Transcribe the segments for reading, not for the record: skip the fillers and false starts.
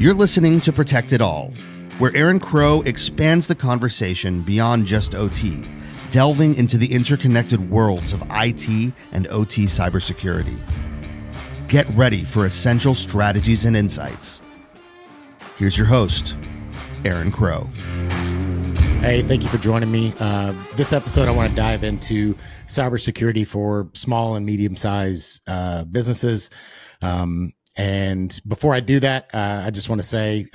You're listening to Protect It All, where Aaron Crow expands the conversation beyond just OT, delving into the interconnected worlds of IT and OT cybersecurity. Get ready for essential strategies and insights. Here's your host, Aaron Crow. Hey, thank you for joining me. This episode, I want to dive into cybersecurity for small and medium-sized businesses. And before I do that, I just want to say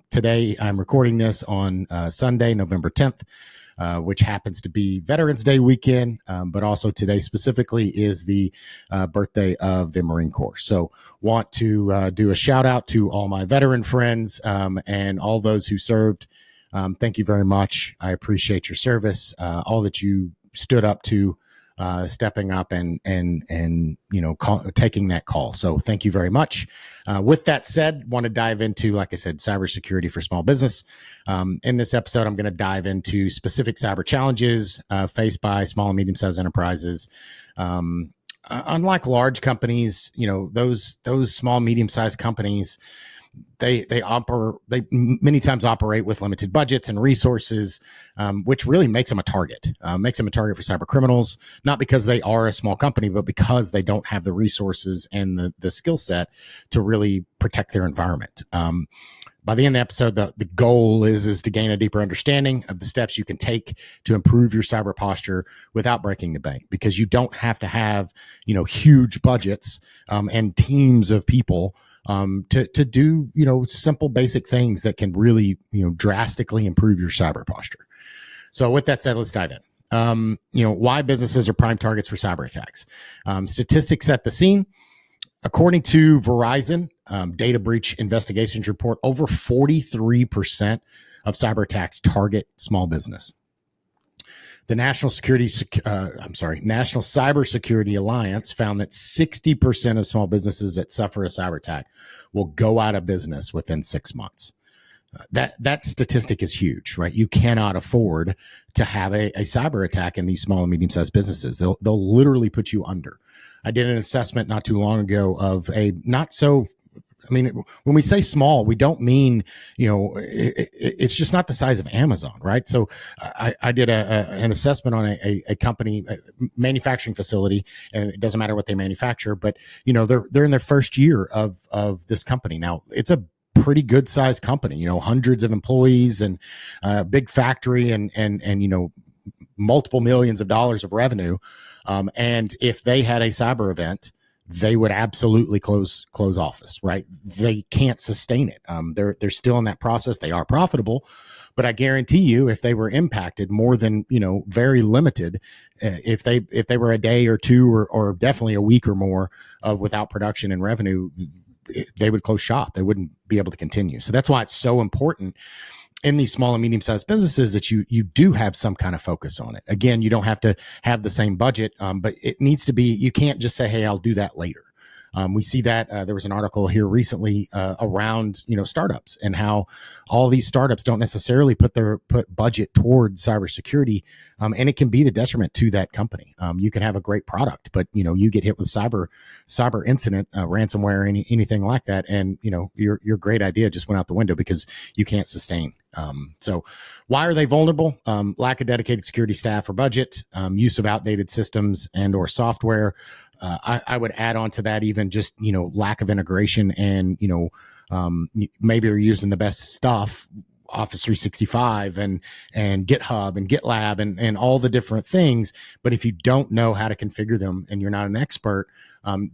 today I'm recording this on Sunday, November 10th, which happens to be Veterans Day weekend. But also today specifically is the birthday of the Marine Corps. So want to do a shout out to all my veteran friends and all those who served. Thank you very much. I appreciate your service, all that you stood up to, stepping up and taking that call. So thank you very much. With that said, want to dive into, like I said, cybersecurity for small business. In this episode, I'm going to dive into specific cyber challenges faced by small and medium-sized enterprises. Unlike large companies, those small, medium-sized companies, they many times operate with limited budgets and resources, which really makes them a target, for cyber criminals, not because they are a small company, but because they don't have the resources and the skill set to really protect their environment. By the end of the episode, the goal is to gain a deeper understanding of the steps you can take to improve your cyber posture without breaking the bank, because you don't have to have, huge budgets, and teams of people, to do, simple basic things that can really, drastically improve your cyber posture. So with that said, let's dive in. Why businesses are prime targets for cyber attacks. Statistics set the scene. According to Verizon, data breach investigations report, over 43% of cyber attacks target small business. The National Cybersecurity Alliance found that 60% of small businesses that suffer a cyber attack will go out of business within 6 months. That statistic is huge, right? You cannot afford to have a cyber attack in these small and medium-sized businesses. They'll literally put you under. I did an assessment not too long ago of when we say small, we don't mean, it's just not the size of Amazon, right? So I did an assessment on a company, a manufacturing facility, and it doesn't matter what they manufacture, but they're in their first year of this company. Now it's a pretty good sized company, hundreds of employees and a big factory and multiple millions of dollars of revenue. And if they had a cyber event, they would absolutely close office, right? They can't sustain it. They're still in that process. They are profitable, but I guarantee you, if they were impacted more than, very limited, if they were a day or two or definitely a week or more of without production and revenue, they would close shop. They wouldn't be able to continue. So that's why it's so important in these small and medium-sized businesses that you do have some kind of focus on it. Again, you don't have to have the same budget, but it needs to be, you can't just say, hey, I'll do that later. We see that there was an article here recently around, startups and how all these startups don't necessarily put budget toward cybersecurity. And it can be the detriment to that company. You can have a great product, but, you get hit with cyber incident, ransomware, anything like that. And, your great idea just went out the window because you can't sustain. So why are they vulnerable? Lack of dedicated security staff or budget, use of outdated systems and or software. I would add on to that even just, lack of integration and, maybe they're using the best stuff, Office 365 and GitHub and GitLab and all the different things. But if you don't know how to configure them and you're not an expert,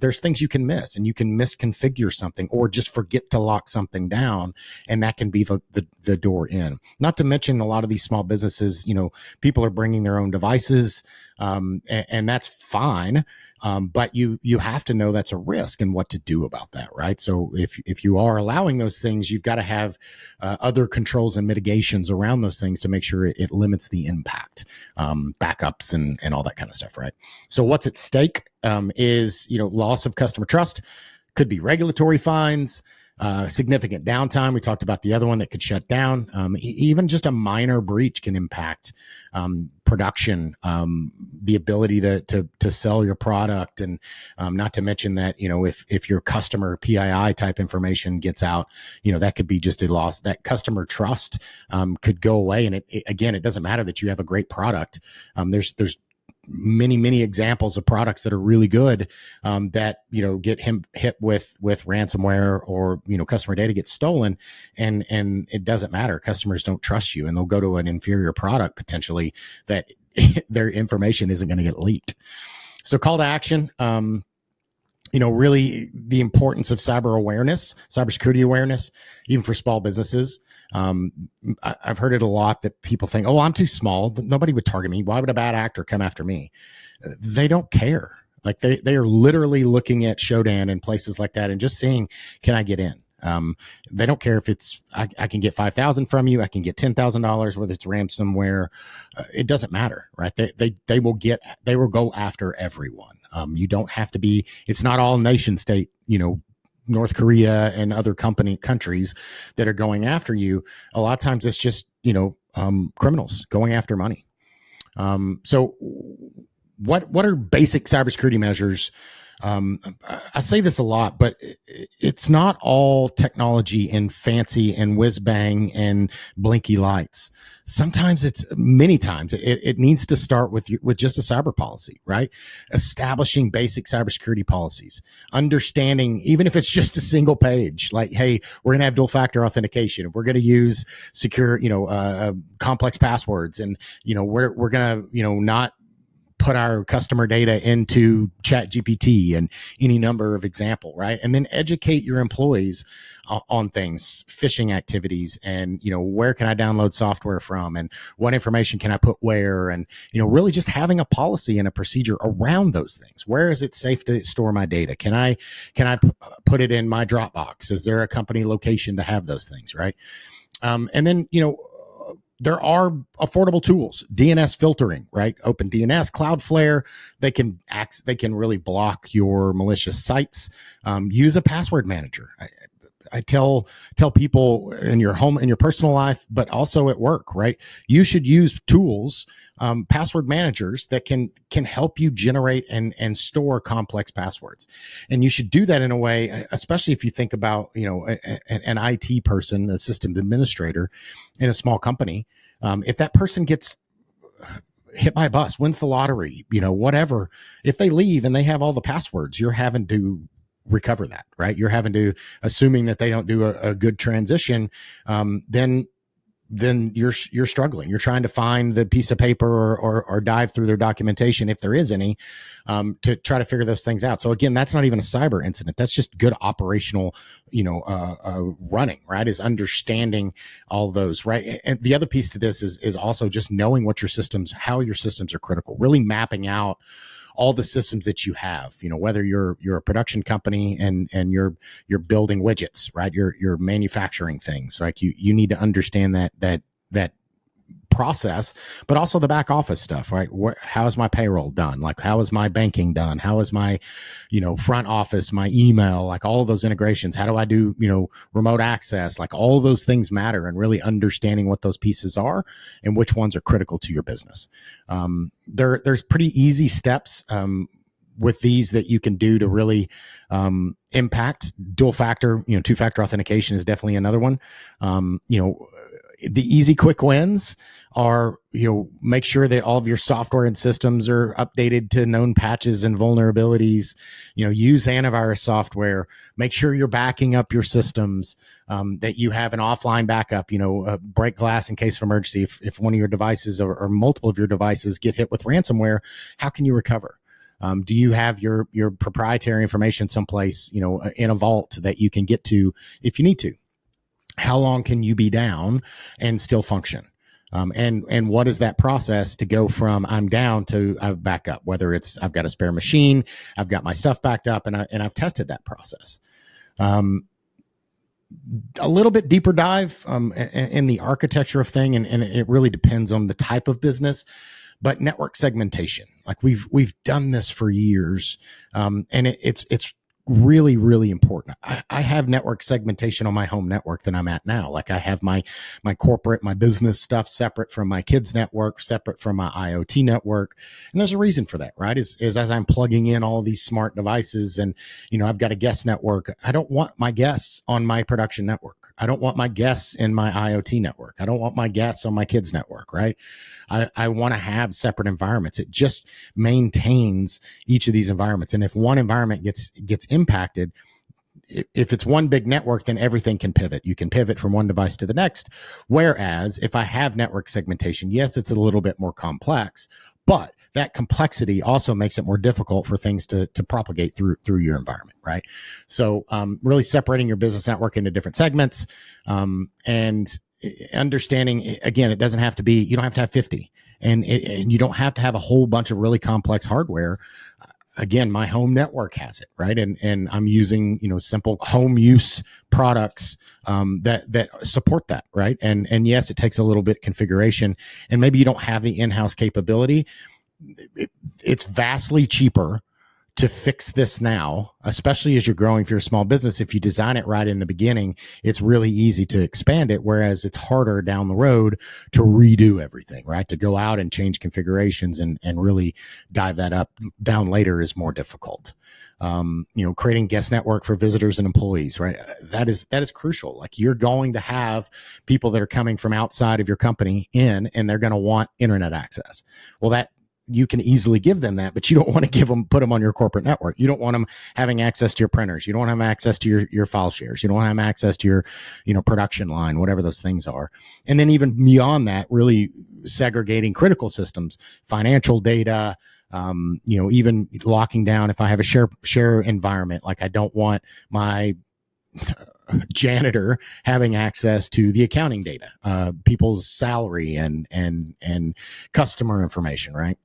there's things you can miss, and you can misconfigure something or just forget to lock something down. And that can be the door in. Not to mention a lot of these small businesses, people are bringing their own devices, and that's fine. But you have to know that's a risk and what to do about that, right? So if you are allowing those things, you've got to have other controls and mitigations around those things to make sure it limits the impact, backups and all that kind of stuff, right? So what's at stake is loss of customer trust, could be regulatory fines, significant downtime. We talked about the other one that could shut down. Even just a minor breach can impact production, the ability to sell your product, and not to mention that, if your customer PII type information gets out, that could be just a loss. That customer trust could go away. And it doesn't matter that you have a great product. There's many examples of products that are really good, that, get hit with ransomware, or, customer data gets stolen, and it doesn't matter. Customers don't trust you, and they'll go to an inferior product potentially that their information isn't going to get leaked. So call to action, really the importance of cybersecurity awareness, even for small businesses. I've heard it a lot that people think, oh, I'm too small. Nobody would target me. Why would a bad actor come after me? They don't care. Like they are literally looking at Shodan and places like that and just saying, can I get in? They don't care if it's, I can get 5,000 from you. I can get $10,000, whether it's ransomware. It doesn't matter, right? They will go after everyone. You don't have to be, it's not all nation state, North Korea and other countries that are going after you. A lot of times it's just, criminals going after money. So what are basic cybersecurity measures? I say this a lot, but it's not all technology and fancy and whiz bang and blinky lights. Many times it needs to start with just a cyber policy, right? Establishing basic cybersecurity policies, understanding, even if it's just a single page, like, hey, we're going to have dual factor authentication. We're going to use secure, complex passwords, and, we're going to, not put our customer data into ChatGPT, and any number of example, right? And then educate your employees on things, phishing activities, and, where can I download software from, and what information can I put where, and, really just having a policy and a procedure around those things. Where is it safe to store my data? Can I put it in my Dropbox? Is there a company location to have those things, right? And then, there are affordable tools, DNS filtering, right? OpenDNS, Cloudflare, they can really block your malicious sites. Use a password manager. I tell people in your home, in your personal life, but also at work, right? You should use tools, password managers that can help you generate and store complex passwords. And you should do that in a way, especially if you think about, an IT person, a system administrator in a small company. If that person gets hit by a bus, wins the lottery, whatever, if they leave and they have all the passwords, you're having to recover that, right? You're having to, assuming that they don't do a good transition, then you're struggling. You're trying to find the piece of paper or dive through their documentation, if there is any, to try to figure those things out. So again, that's not even a cyber incident. That's just good operational, running, right? Is understanding all those, right? And the other piece to this is also just knowing how your systems are critical, really mapping out all the systems that you have, whether you're a production company and you're building widgets, right? You're manufacturing things. Like you need to understand that process, but also the back office stuff, right? How is my payroll done? Like, how is my banking done? How is my, front office, my email, like all of those integrations? How do I do, remote access? Like all of those things matter, and really understanding what those pieces are and which ones are critical to your business. There's pretty easy steps, with these that you can do to really, impact dual factor, two-factor authentication is definitely another one. The easy quick wins are, make sure that all of your software and systems are updated to known patches and vulnerabilities, use antivirus software, make sure you're backing up your systems, that you have an offline backup, break glass in case of emergency. If one of your devices or multiple of your devices get hit with ransomware, how can you recover? Do you have your proprietary information someplace, in a vault that you can get to if you need to? How long can you be down and still function? And what is that process to go from I'm down to I've back up, whether it's I've got a spare machine, I've got my stuff backed up, and I've tested that process. A little bit deeper dive in the architecture of thing, and it really depends on the type of business. But network segmentation, like we've done this for years, and it's really, really important. I have network segmentation on my home network that I'm at now. Like I have my corporate, my business stuff separate from my kids network, separate from my IoT network. And there's a reason for that, right? Is as I'm plugging in all these smart devices and, I've got a guest network. I don't want my guests on my production network. I don't want my guests in my IoT network. I don't want my guests on my kids network, right? I want to have separate environments. It just maintains each of these environments. And if one environment gets impacted, if it's one big network, then everything can pivot. You can pivot from one device to the next. Whereas if I have network segmentation, yes, it's a little bit more complex, but that complexity also makes it more difficult for things to propagate through your environment, right? So really separating your business network into different segments, and understanding, again, it doesn't have to be, you don't have to have 50, and you don't have to have a whole bunch of really complex hardware. Again, my home network has it, right? And I'm using, simple home use products, that support that, right? And yes, it takes a little bit of configuration, and maybe you don't have the in-house capability. It's vastly cheaper to fix this now, especially as you're growing for your small business. If you design it right in the beginning, it's really easy to expand it. Whereas it's harder down the road to redo everything, right? To go out and change configurations and really dive that down later is more difficult. Creating guest network for visitors and employees, right? That is crucial. Like you're going to have people that are coming from outside of your company in, and they're going to want internet access. Well, that, you can easily give them that, but you don't want to put them on your corporate network. You don't want them having access to your printers. You don't want them access to your file shares. You don't want them access to your, production line, whatever those things are. And then even beyond that, really segregating critical systems, financial data, even locking down if I have a share environment. Like I don't want my janitor having access to the accounting data, people's salary and customer information, right?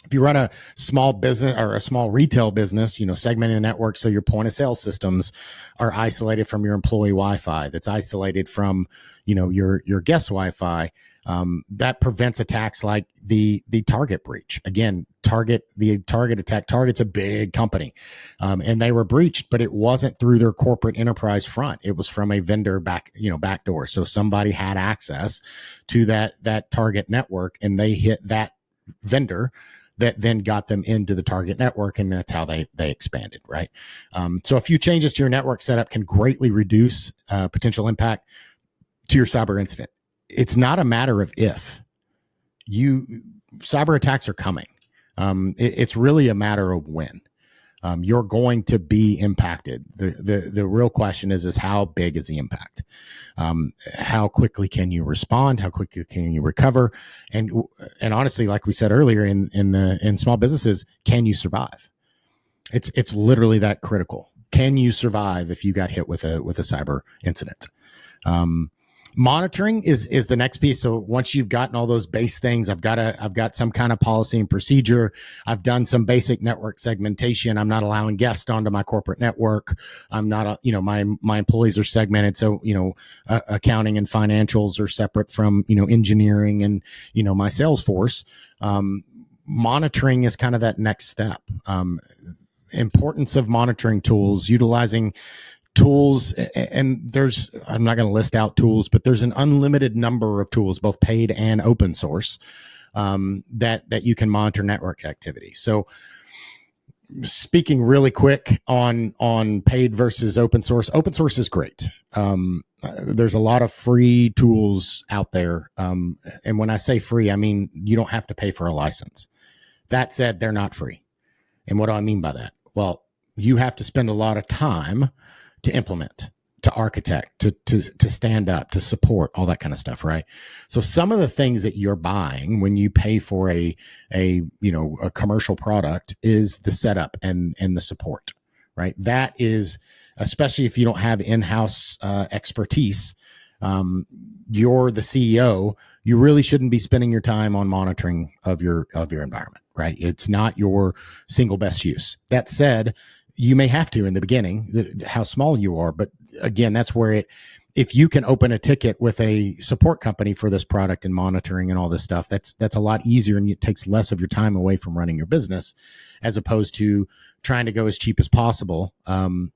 If you run a small business or a small retail business, segmenting the network so your point of sale systems are isolated from your employee Wi-Fi, that's isolated from, your guest Wi-Fi, that prevents attacks like the Target breach. Again, the Target attack. Target's a big company, and they were breached, but it wasn't through their corporate enterprise front. It was from a vendor backdoor. So somebody had access to that Target network, and they hit that vendor that then got them into the Target network, and that's how they expanded, right? So a few changes to your network setup can greatly reduce potential impact to your cyber incident. It's not a matter of if. Cyber attacks are coming. It's really a matter of when. You're going to be impacted. The real question is how big is the impact? How quickly can you respond? How quickly can you recover? And honestly, like we said earlier, in small businesses, can you survive? It's literally that critical. Can you survive if you got hit with a cyber incident? Monitoring is the next piece. So once you've gotten all those base things, I've got some kind of policy and procedure. I've done some basic network segmentation. I'm not allowing guests onto my corporate network. I'm not, my employees are segmented. So, accounting and financials are separate from, engineering and, my sales force. Monitoring is kind of that next step. Importance of monitoring tools, utilizing tools, and I'm not going to list out tools, but there's an unlimited number of tools, both paid and open source, that you can monitor network activity. So speaking really quick on paid versus open source is great. There's a lot of free tools out there. And when I say free, I mean, you don't have to pay for a license. That said, they're not free. And what do I mean by that? Well, you have to spend a lot of time to implement, to architect, to stand up, to support, all that kind of stuff, right? So some of the things that you're buying when you pay for a commercial product is the setup and the support, right? That is, especially if you don't have in-house expertise, you're the CEO, you really shouldn't be spending your time on monitoring of your environment, right? It's not your single best use. That said, you may have to in the beginning, how small you are, but again, that's where if you can open a ticket with a support company for this product and monitoring and all this stuff, that's a lot easier, and it takes less of your time away from running your business, as opposed to trying to go as cheap as possible and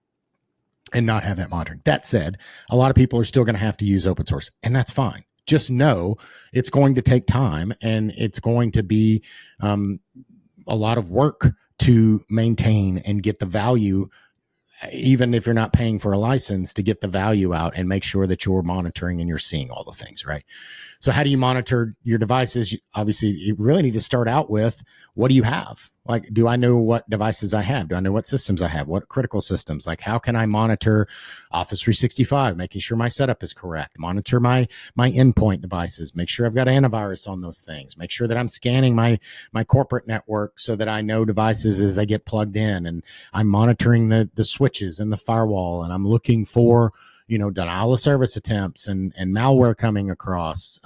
not have that monitoring. That said, a lot of people are still going to have to use open source, and that's fine. Just know it's going to take time, and it's going to be a lot of work to maintain and get the value, even if you're not paying for a license, to get the value out and make sure that you're monitoring and you're seeing all the things, right? So how do you monitor your devices? Obviously, you really need to start out with, what do you have? Like, do I know what devices I have? Do I know what systems I have? What critical systems? Like, how can I monitor Office 365, making sure my setup is correct, monitor my endpoint devices, make sure I've got antivirus on those things, make sure that I'm scanning my corporate network so that I know devices as they get plugged in, and I'm monitoring the switches and the firewall, and I'm looking for, denial of service attempts and malware coming across.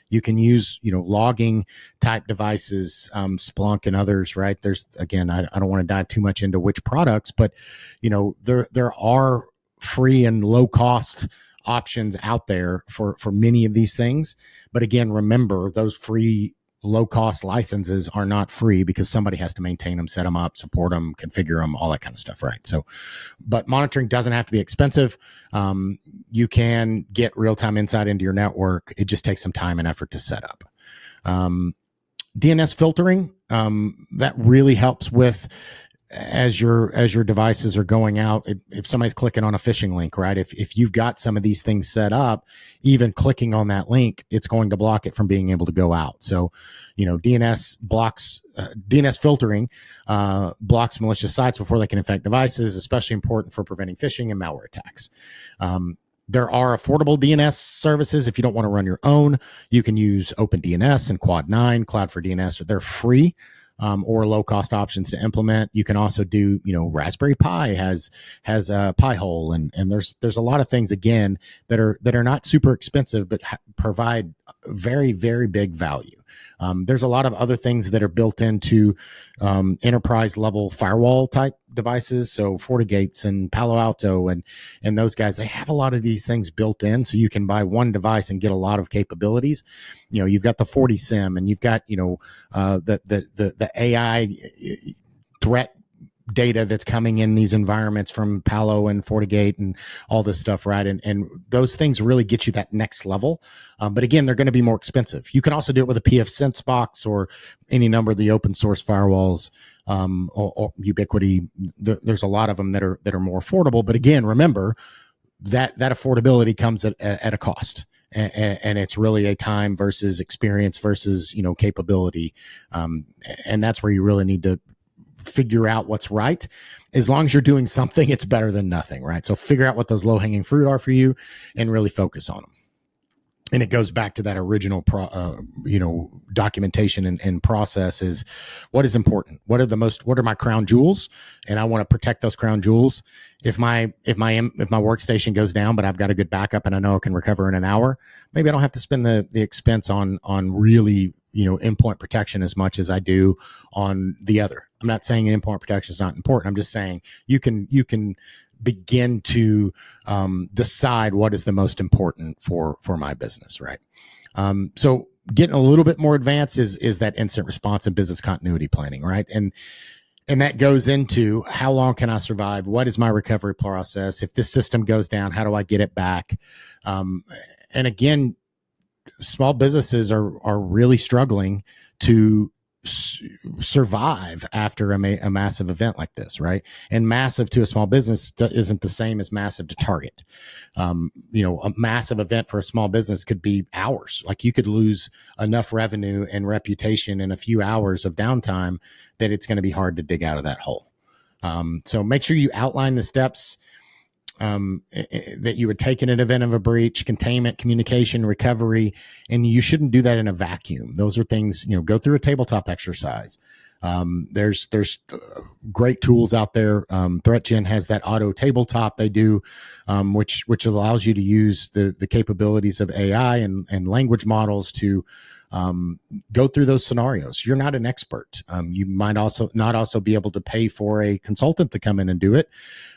You can use, logging type devices, Splunk and others, right? There's, again, I don't want to dive too much into which products, but, there are free and low cost options out there for many of these things. But again, remember, those free low cost licenses are not free, because somebody has to maintain them, set them up, support them, configure them, all that kind of stuff, right? So, but monitoring doesn't have to be expensive. You can get real-time insight into your network. It just takes some time and effort to set up. DNS filtering, that really helps with, as your devices are going out, if somebody's clicking on a phishing link, right? If you've got some of these things set up, even clicking on that link, it's going to block it from being able to go out. So, DNS filtering blocks malicious sites before they can infect devices, especially important for preventing phishing and malware attacks. There are affordable DNS services. If you don't want to run your own, you can use OpenDNS and Quad9, Cloud4DNS. They're free. Or low cost options to implement. You can also do, Raspberry Pi has a Pi-hole, and there's a lot of things, again, that are not super expensive, but provide very, very big value. There's a lot of other things that are built into enterprise level firewall type devices. So FortiGates and Palo Alto and those guys, they have a lot of these things built in, so you can buy one device and get a lot of capabilities. You've got the FortiSIM, and you've got, the AI threat data that's coming in these environments from Palo and FortiGate and all this stuff, right? And those things really get you that next level. But again, they're going to be more expensive. You can also do it with a pfSense box or any number of the open source firewalls, or Ubiquity. There's a lot of them that are more affordable. But again, remember that affordability comes at a cost. And it's really a time versus experience versus, capability. And that's where you really need to figure out what's right. As long as you're doing something, it's better than nothing, right? So figure out what those low hanging fruit are for you and really focus on them. And it goes back to that original, documentation and process is what is important. What are my crown jewels? And I want to protect those crown jewels. If my workstation goes down, but I've got a good backup and I know I can recover in an hour, maybe I don't have to spend the expense on really, endpoint protection as much as I do on the other. I'm not saying endpoint protection is not important. I'm just saying you can begin to decide what is the most important for my business, right? So getting a little bit more advanced is that incident response and business continuity planning, right? And that goes into how long can I survive? What is my recovery process? If this system goes down, how do I get it back? And again, small businesses are really struggling to survive after a massive event like this, right? And massive to a small business isn't the same as massive to Target. A massive event for a small business could be hours. Like you could lose enough revenue and reputation in a few hours of downtime that it's going to be hard to dig out of that hole. So make sure you outline the steps that you would take in an event of a breach: containment, communication, recovery. And you shouldn't do that in a vacuum. Those are things, go through a tabletop exercise. There's great tools out there. ThreatGen has that auto tabletop they do, which allows you to use the capabilities of AI and language models to go through those scenarios. You're not an expert. You might not be able to pay for a consultant to come in and do it,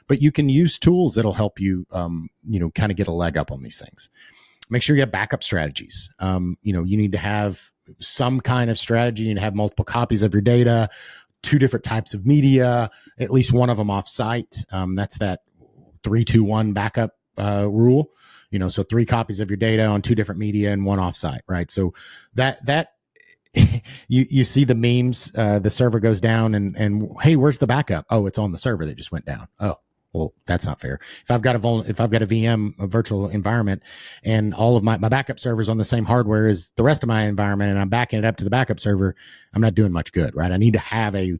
but you can use tools that'll help you, kind of get a leg up on these things. Make sure you have backup strategies. You need to have some kind of strategy and have multiple copies of your data, 2 different types of media, at least one of them off site. That's that 3-2-1 backup rule. So 3 copies of your data on 2 different media and 1 off site, right? So that you see the memes, the server goes down and hey, where's the backup? Oh, it's on the server that just went down. Oh, well, that's not fair. If I've got a VM, a virtual environment, and all of my backup servers on the same hardware as the rest of my environment, and I'm backing it up to the backup server, I'm not doing much good, right? I need to have an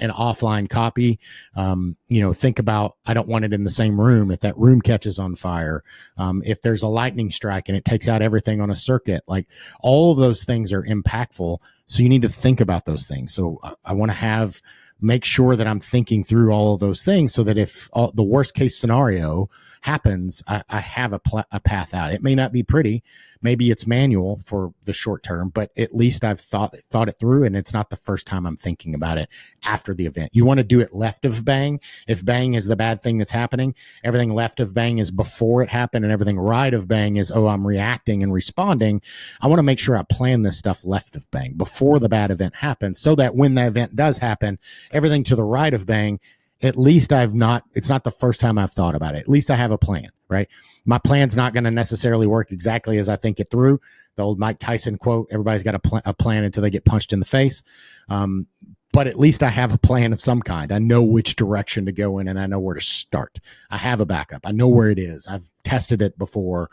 offline copy. Think about, I don't want it in the same room. If that room catches on fire, if there's a lightning strike and it takes out everything on a circuit, like all of those things are impactful. So you need to think about those things. So I want to make sure that I'm thinking through all of those things so that if the worst case scenario happens, I have a path out. It may not be pretty. Maybe it's manual for the short term, but at least I've thought it through, and it's not the first time I'm thinking about it after the event. You want to do it left of bang. If bang is the bad thing that's happening, everything left of bang is before it happened, and everything right of bang is, oh, I'm reacting and responding. I want to make sure I plan this stuff left of bang before the bad event happens, so that when the event does happen, everything to the right of bang, at least it's not the first time I've thought about it. At least I have a plan, right? My plan's not going to necessarily work exactly as I think it through. The old Mike Tyson quote, everybody's got a plan until they get punched in the face. But at least I have a plan of some kind. I know which direction to go in, and I know where to start. I have a backup. I know where it is. I've tested it before.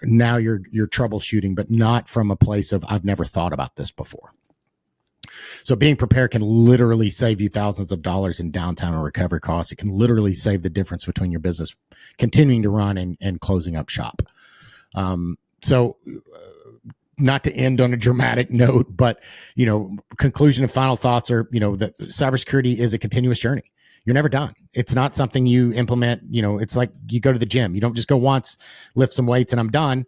Now you're troubleshooting, but not from a place of, I've never thought about this before. So being prepared can literally save you thousands of dollars in downtime and recovery costs. It can literally save the difference between your business continuing to run and closing up shop. So not to end on a dramatic note, but, conclusion and final thoughts are, that cybersecurity is a continuous journey. You're never done. It's not something you implement. It's like you go to the gym. You don't just go once, lift some weights, and I'm done.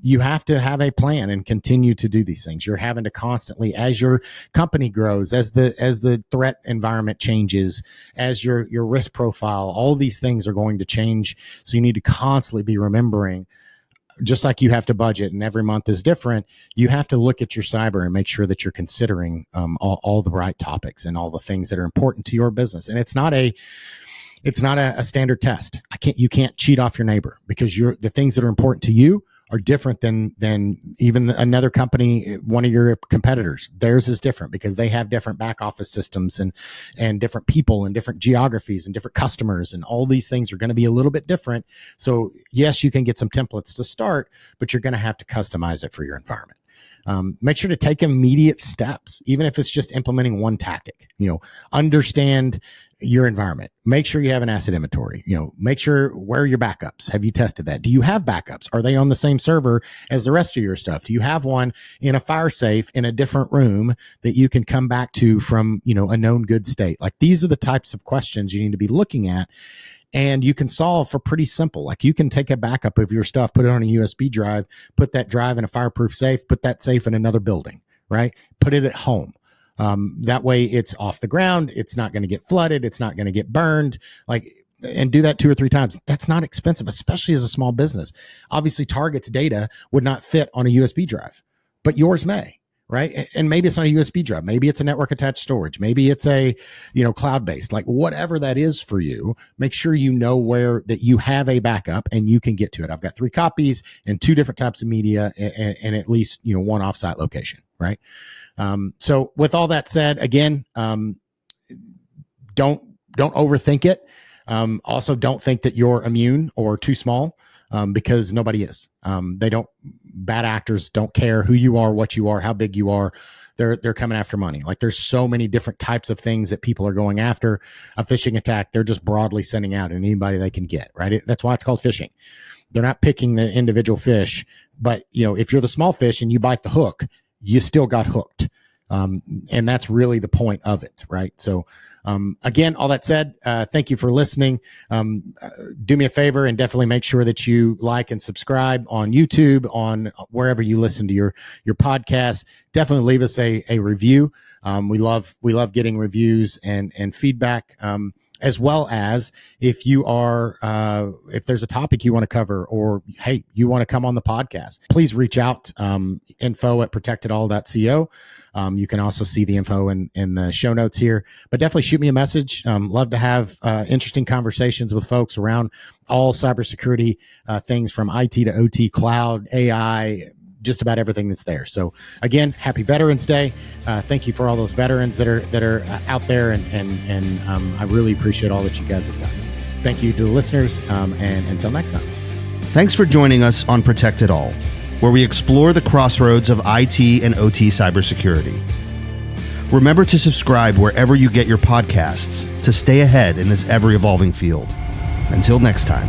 You have to have a plan and continue to do these things. You're having to constantly, as your company grows, as the threat environment changes, as your risk profile, all these things are going to change. So you need to constantly be remembering, just like you have to budget and every month is different, you have to look at your cyber and make sure that you're considering all the right topics and all the things that are important to your business. And it's not a standard test. You can't cheat off your neighbor, because the things that are important to you are different than even another company, one of your competitors. Theirs is different because they have different back office systems and different people and different geographies and different customers, and all these things are going to be a little bit different. So yes, you can get some templates to start, but you're going to have to customize it for your environment. Make sure to take immediate steps, even if it's just implementing one tactic. Understand your environment. Make sure you have an asset inventory. Make sure, where are your backups? Have you tested that? Do you have backups? Are they on the same server as the rest of your stuff? Do you have one in a fire safe in a different room that you can come back to from, a known good state? Like, these are the types of questions you need to be looking at. And you can solve for pretty simple. Like, you can take a backup of your stuff, put it on a USB drive, put that drive in a fireproof safe, put that safe in another building, right? Put it at home. That way it's off the ground. It's not going to get flooded. It's not going to get burned. And do that 2 or 3 times. That's not expensive, especially as a small business. Obviously, Target's data would not fit on a USB drive, but yours may. Right. And maybe it's not a USB drive. Maybe it's a network attached storage. Maybe it's a, cloud based, like whatever that is for you. Make sure you know where that you have a backup and you can get to it. I've got 3 copies and 2 different types of media and at least, 1 offsite location. Right. So with all that said, again, don't overthink it. Also, don't think that you're immune or too small. Because nobody is. Bad actors don't care who you are, what you are, how big you are. They're coming after money. Like, there's so many different types of things that people are going after. A phishing attack, they're just broadly sending out anybody they can get, right? That's why it's called phishing. They're not picking the individual fish, but if you're the small fish and you bite the hook, you still got hooked. And that's really the point of it, right? So, again, all that said, thank you for listening. Do me a favor and definitely make sure that you like and subscribe on YouTube, on wherever you listen to your podcast. Definitely leave us a review. We love getting reviews and feedback. As well as if you are, if there's a topic you want to cover, or hey, you want to come on the podcast, please reach out, info@protectedall.co. You can also see the info in the show notes here, but definitely shoot me a message. Love to have interesting conversations with folks around all cybersecurity things, from IT to OT, cloud, AI, just about everything that's there. So again, happy Veterans Day. Thank you for all those veterans that are out there. And I really appreciate all that you guys have done. Thank you to the listeners. And until next time. Thanks for joining us on Protect It All, where we explore the crossroads of IT and OT cybersecurity. Remember to subscribe wherever you get your podcasts to stay ahead in this ever-evolving field. Until next time.